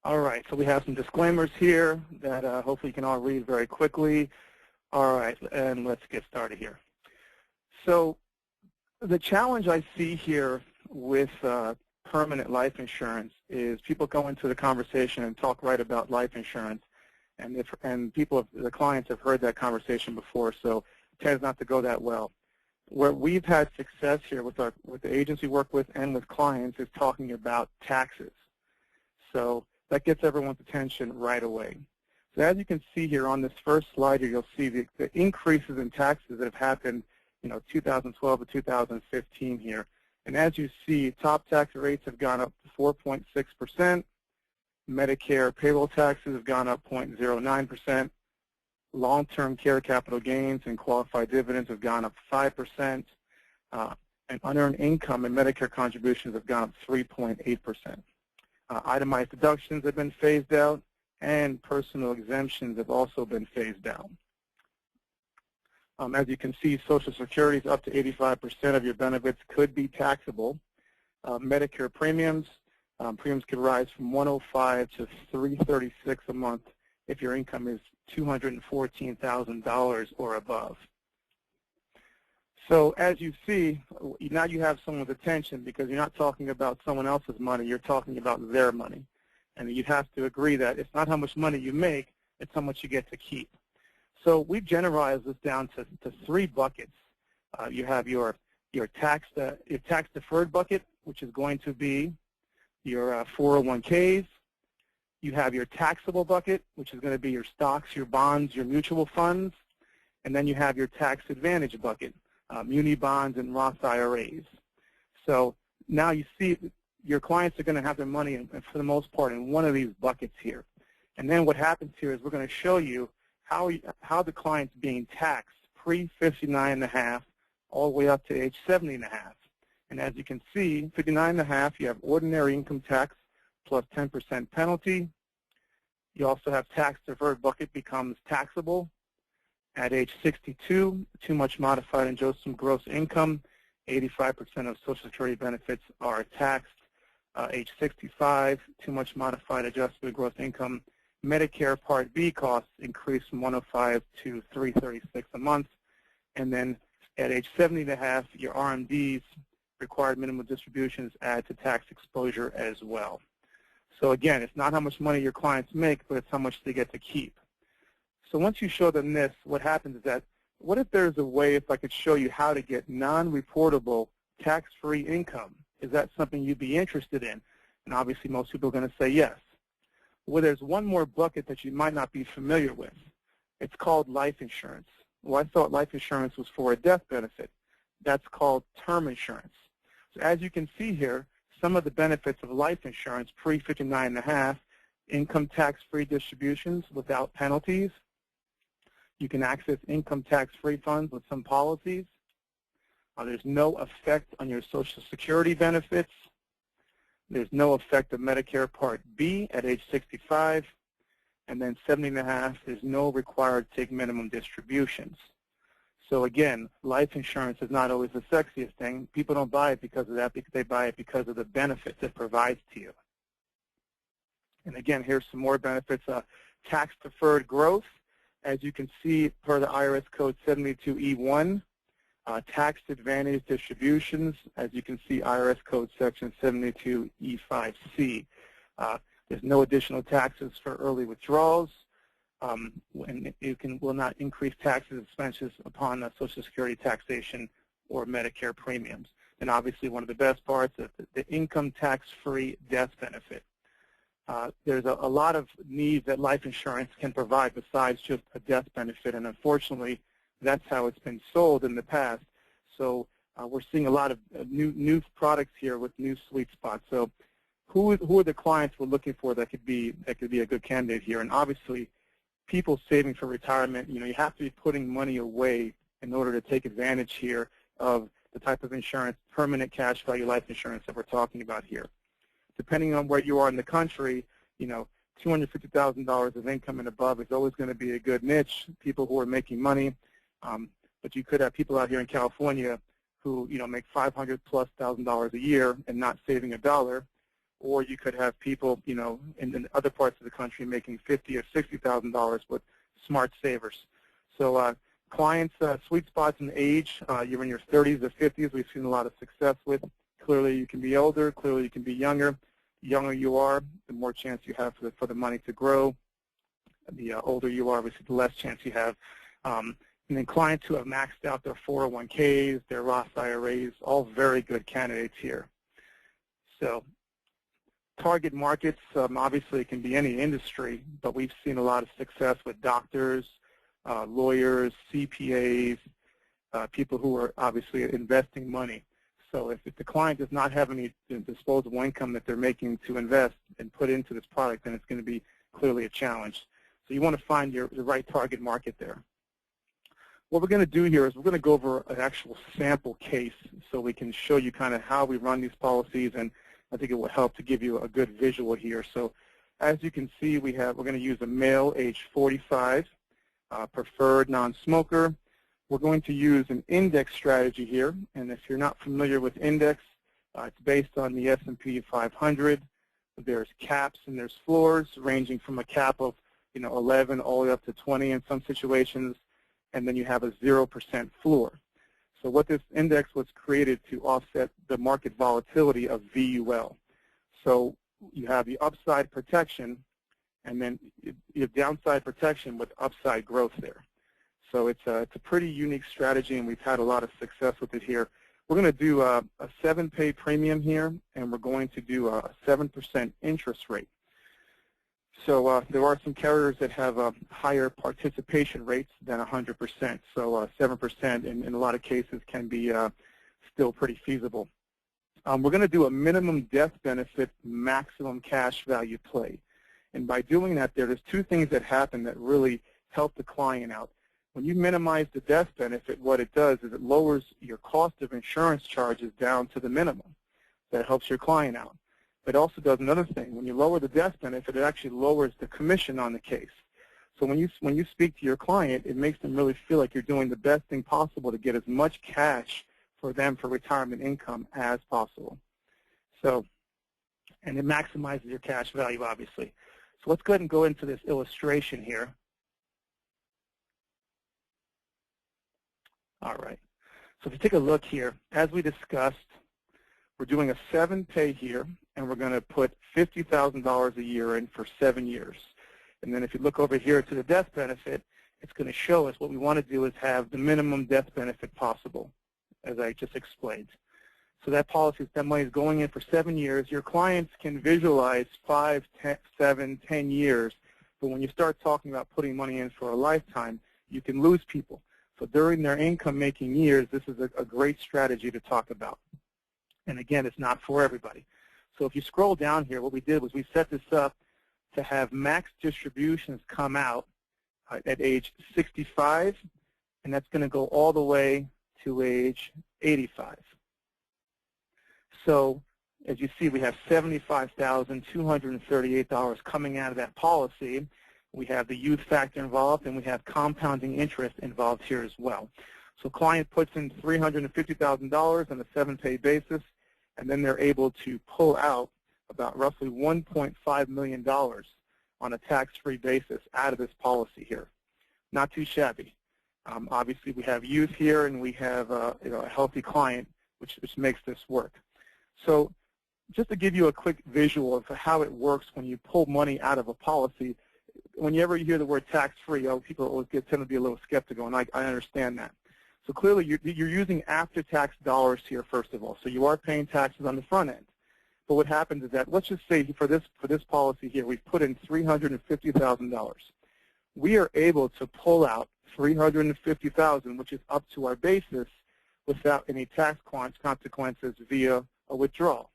All right, so we have some disclaimers here that hopefully you can all read very quickly. All right, and let's get started here. So the challenge I see here with permanent life insurance is people go into the conversation and talk right about life insurance, and the clients have heard that conversation before, so it tends not to go that well. Where we've had success here with the agents we work with and with clients is talking about taxes. So that gets everyone's attention right away. So as you can see here on this first slide here, you'll see the increases in taxes that have happened, 2012 to 2015 here. And as you see, top tax rates have gone up to 4.6%. Medicare payroll taxes have gone up 0.09%. Long-term care capital gains and qualified dividends have gone up 5%. And unearned income and Medicare contributions have gone up 3.8%. Itemized deductions have been phased out, and personal exemptions have also been phased out. As you can see, Social Security is up to 85% of your benefits could be taxable. Medicare premiums could rise from $105 to $336 a month if your income is $214,000 or above. So as you see, now you have someone's attention because you're not talking about someone else's money, you're talking about their money. And you have to agree that it's not how much money you make, it's how much you get to keep. So we've generalized this down to 3 buckets. You have your tax-deferred bucket, which is going to be your 401ks. You have your taxable bucket, which is going to be your stocks, your bonds, your mutual funds. And then you have your tax advantage bucket, muni bonds and Roth IRAs. So now you see your clients are going to have their money, for the most part, in one of these buckets here. And then what happens here is we're going to show you how the client's being taxed pre-59.5 all the way up to age 70.5. And as you can see, 59.5, you have ordinary income tax plus 10% penalty. You also have tax-deferred bucket becomes taxable. At age 62, too much modified and adjusted gross income, 85% of Social Security benefits are taxed. Age 65, too much modified adjusted gross income. Medicare Part B costs increase from $105 to $336 a month. And then at age 70.5, your RMDs, required minimum distributions, add to tax exposure as well. So again, it's not how much money your clients make, but it's how much they get to keep. So once you show them this, what happens is that, what if there's a way, if I could show you how to get non-reportable tax-free income? Is that something you'd be interested in? And obviously most people are going to say yes. Well, there's one more bucket that you might not be familiar with. It's called life insurance. Well, I thought life insurance was for a death benefit. That's called term insurance. So as you can see here, some of the benefits of life insurance pre-59.5, income tax-free distributions without penalties. You can access income tax-free funds with some policies. There's no effect on your Social Security benefits. There's no effect of Medicare Part B at age 65. And then 70.5, there's no required to take minimum distributions. So again, life insurance is not always the sexiest thing. People don't buy it because of that, because they buy it because of the benefits it provides to you. And again, here's some more benefits. Tax-deferred growth, as you can see, per the IRS Code 72E1. Tax advantage distributions, as you can see, IRS Code Section 72E5C. There's no additional taxes for early withdrawals, and it will not increase taxes expenses upon Social Security taxation or Medicare premiums. And obviously, one of the best parts is the income tax-free death benefit. There's a lot of needs that life insurance can provide besides just a death benefit, and unfortunately, that's how it's been sold in the past. So we're seeing a lot of new products here with new sweet spots. So who are the clients we're looking for that could be a good candidate here? And obviously, people saving for retirement, you have to be putting money away in order to take advantage here of the type of insurance, permanent cash value life insurance that we're talking about here. Depending on where you are in the country, $250,000 of income and above is always going to be a good niche, people who are making money. But you could have people out here in California who, make $500,000+ a year and not saving a dollar. or you could have people, you know, in other parts of the country making $50,000 or $60,000 with smart savers. So clients' sweet spots in age, you're in your 30s or 50s, we've seen a lot of success with. Clearly you can be older, clearly you can be younger. The younger you are, the more chance you have for the money to grow. The older you are, obviously the less chance you have. And then clients who have maxed out their 401ks, their Roth IRAs, all very good candidates here. So target markets, obviously it can be any industry, but we've seen a lot of success with doctors, lawyers, CPAs, people who are obviously investing money. So if the client does not have any disposable income that they're making to invest and put into this product, then it's going to be clearly a challenge. So you want to find the right target market there. What we're going to do here is we're going to go over an actual sample case so we can show you kind of how we run these policies, and I think it will help to give you a good visual here. So as you can see, we're going to use a male age 45, preferred non-smoker. We're going to use an index strategy here, and if you're not familiar with index, it's based on the S&P 500. There's caps and there's floors ranging from a cap of 11 all the way up to 20 in some situations, and then you have a 0% floor. So what this index was created to offset the market volatility of VUL. So you have the upside protection, and then you have downside protection with upside growth there. So it's a pretty unique strategy, and we've had a lot of success with it here. We're going to do a 7-pay premium here, and we're going to do a 7% interest rate. So there are some carriers that have higher participation rates than 100%. So 7% in a lot of cases can be still pretty feasible. We're going to do a minimum death benefit, maximum cash value play. And by doing that, there's two things that happen that really help the client out. When you minimize the death benefit, what it does is it lowers your cost of insurance charges down to the minimum. That helps your client out. But it also does another thing. When you lower the death benefit, it actually lowers the commission on the case. So when you speak to your client, it makes them really feel like you're doing the best thing possible to get as much cash for them for retirement income as possible. So, and it maximizes your cash value, obviously. So let's go ahead and go into this illustration here. All right. So if you take a look here, as we discussed, we're doing a 7-pay here, and we're going to put $50,000 a year in for 7 years. And then if you look over here to the death benefit, it's going to show us what we want to do is have the minimum death benefit possible, as I just explained. So that policy, that money is going in for 7 years. Your clients can visualize 5, 10, 7, 10 years, but when you start talking about putting money in for a lifetime, you can lose people. So during their income-making years, this is a great strategy to talk about. And again, it's not for everybody. So if you scroll down here, what we did was we set this up to have max distributions come out at age 65, and that's going to go all the way to age 85. So as you see, we have $75,238 coming out of that policy. We have the youth factor involved, and we have compounding interest involved here as well. So client puts in $350,000 on a 7-pay basis, and then they're able to pull out about roughly $1.5 million on a tax-free basis out of this policy here. Not too shabby. Obviously, we have youth here, and we have a healthy client, which makes this work. So just to give you a quick visual of how it works when you pull money out of a policy, whenever you hear the word tax-free, people always tend to be a little skeptical, and I understand that. So clearly, you're using after-tax dollars here, first of all. So you are paying taxes on the front end. But what happens is that, let's just say for this policy here, we've put in $350,000. We are able to pull out $350,000, which is up to our basis, without any tax consequences via a withdrawal.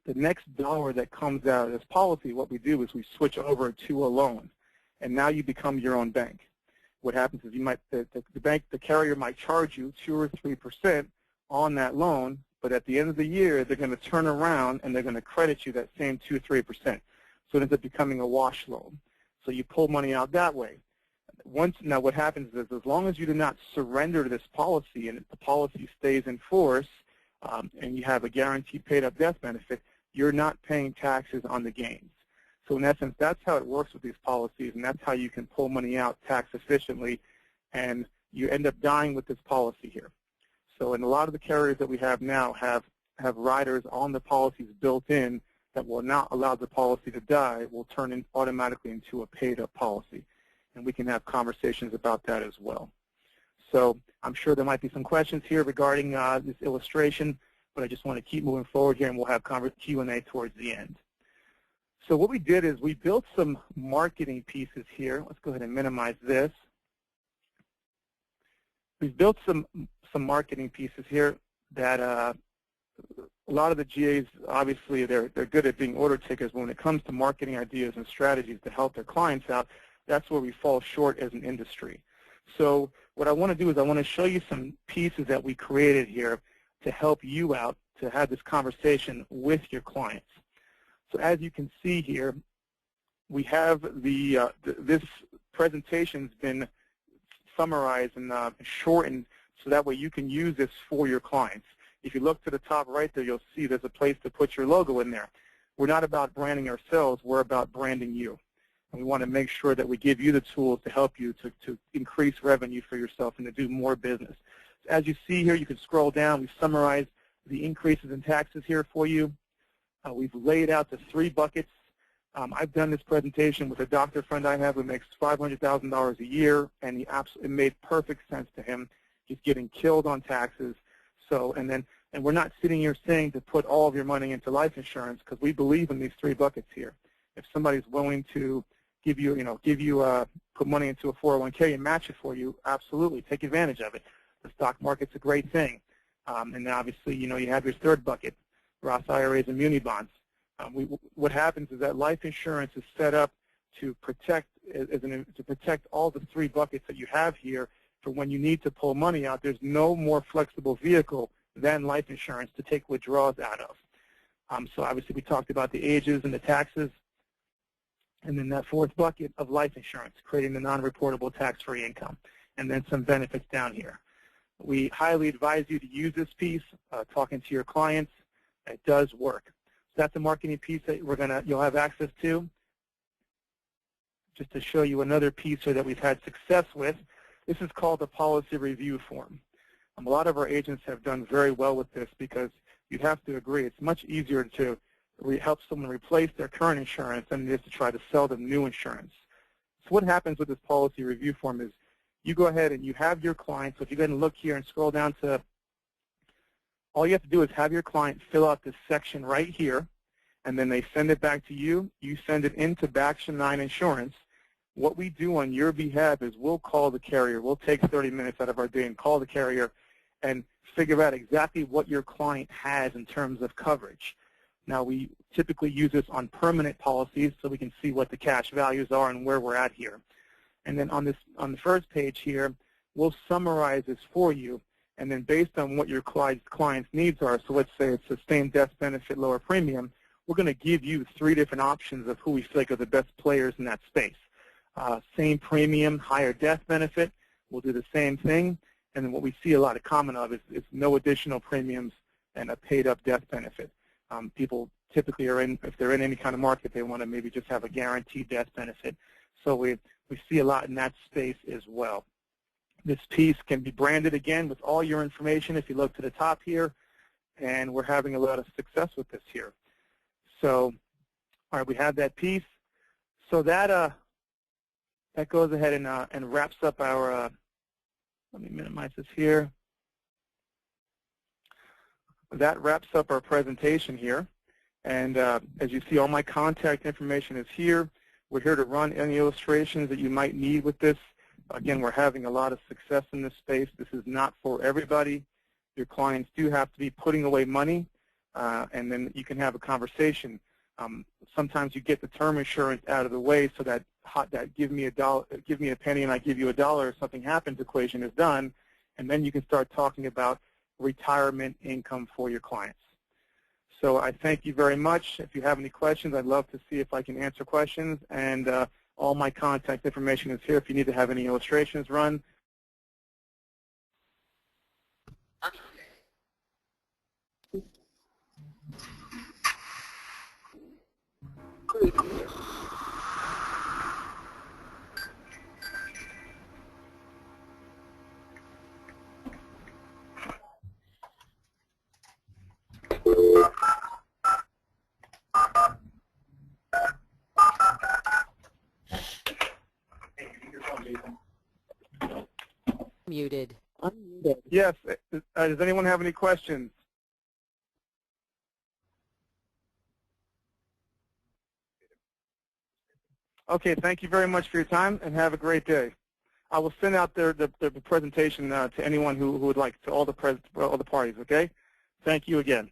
The next dollar that comes out of this policy, what we do is we switch over to a loan, and now you become your own bank. What happens is the carrier might charge you 2 or 3% on that loan, but at the end of the year, they're going to turn around and they're going to credit you that same 2 or 3%. So it ends up becoming a wash loan. So you pull money out that way. Now what happens is, as long as you do not surrender to this policy and the policy stays in force, and you have a guaranteed paid-up death benefit, you're not paying taxes on the gains. So in essence, that's how it works with these policies, and that's how you can pull money out tax efficiently, and you end up dying with this policy here. So in a lot of the carriers that we have now have riders on the policies built in that will not allow the policy to die, will turn in automatically into a paid-up policy. And we can have conversations about that as well. So I'm sure there might be some questions here regarding this illustration, but I just want to keep moving forward here, and we'll have Q&A towards the end. So what we did is we built some marketing pieces here. Let's go ahead and minimize this. We've built some marketing pieces here that a lot of the GAs, obviously, they're good at being order takers. But when it comes to marketing ideas and strategies to help their clients out, that's where we fall short as an industry. So what I want to do is I want to show you some pieces that we created here to help you out to have this conversation with your clients. So as you can see here, we have this presentation's been summarized and shortened so that way you can use this for your clients. If you look to the top right there, you'll see there's a place to put your logo in there. We're not about branding ourselves, we're about branding you. And we want to make sure that we give you the tools to help you to increase revenue for yourself and to do more business. As you see here, you can scroll down. We've summarized the increases in taxes here for you. We've laid out the 3 buckets. I've done this presentation with a doctor friend I have who makes $500,000 a year, and it made perfect sense to him. He's getting killed on taxes. So, and we're not sitting here saying to put all of your money into life insurance, because we believe in these 3 buckets here. If somebody's willing to put money into a 401k and match it for you, absolutely, take advantage of it. The stock market's a great thing. And then obviously, you have your 3rd bucket, Roth IRAs and muni bonds. What happens is that life insurance is set up to protect all the 3 buckets that you have here for when you need to pull money out. There's no more flexible vehicle than life insurance to take withdrawals out of. So obviously we talked about the ages and the taxes, and then that 4th bucket of life insurance, creating the non-reportable tax-free income, and then some benefits down here. We highly advise you to use this piece, talking to your clients. It does work. So that's a marketing piece that you'll have access to. Just to show you another piece here that we've had success with, this is called the policy review form. A lot of our agents have done very well with this because you have to agree it's much easier to help someone replace their current insurance than it is to try to sell them new insurance. So what happens with this policy review form is you go ahead and you have your client. So if you go ahead and look here and scroll down to, all you have to do is have your client fill out this section right here, and then they send it back to you. You send it into BackNine Insurance. What we do on your behalf is we'll call the carrier. We'll take 30 minutes out of our day and call the carrier and figure out exactly what your client has in terms of coverage. Now, we typically use this on permanent policies so we can see what the cash values are and where we're at here. And then on the first page here, we'll summarize this for you. And then based on what your client's needs are, so let's say it's sustained death benefit, lower premium, we're going to give you 3 different options of who we feel like are the best players in that space. Same premium, higher death benefit, we'll do the same thing. And then what we see a lot of common of is no additional premiums and a paid-up death benefit. People typically if they're in any kind of market, they want to maybe just have a guaranteed death benefit. So we see a lot in that space as well. This piece can be branded again with all your information if you look to the top here, and we're having a lot of success with this here. So, all right, we have that piece. So that goes ahead and wraps up our. Let me minimize this here. That wraps up our presentation here. And as you see, all my contact information is here. We're here to run any illustrations that you might need with this. Again, we're having a lot of success in this space. This is not for everybody. Your clients do have to be putting away money, and then you can have a conversation. Sometimes you get the term insurance out of the way so that give me a penny and I give you $1 if something happens equation is done, and then you can start talking about retirement income for your clients. So I thank you very much. If you have any questions, I'd love to see if I can answer questions, and all my contact information is here if you need to have any illustrations run. Muted. Yes. Does anyone have any questions? Okay, thank you very much for your time, and have a great day. I will send out the presentation to anyone who would like, to all the parties, okay? Thank you again.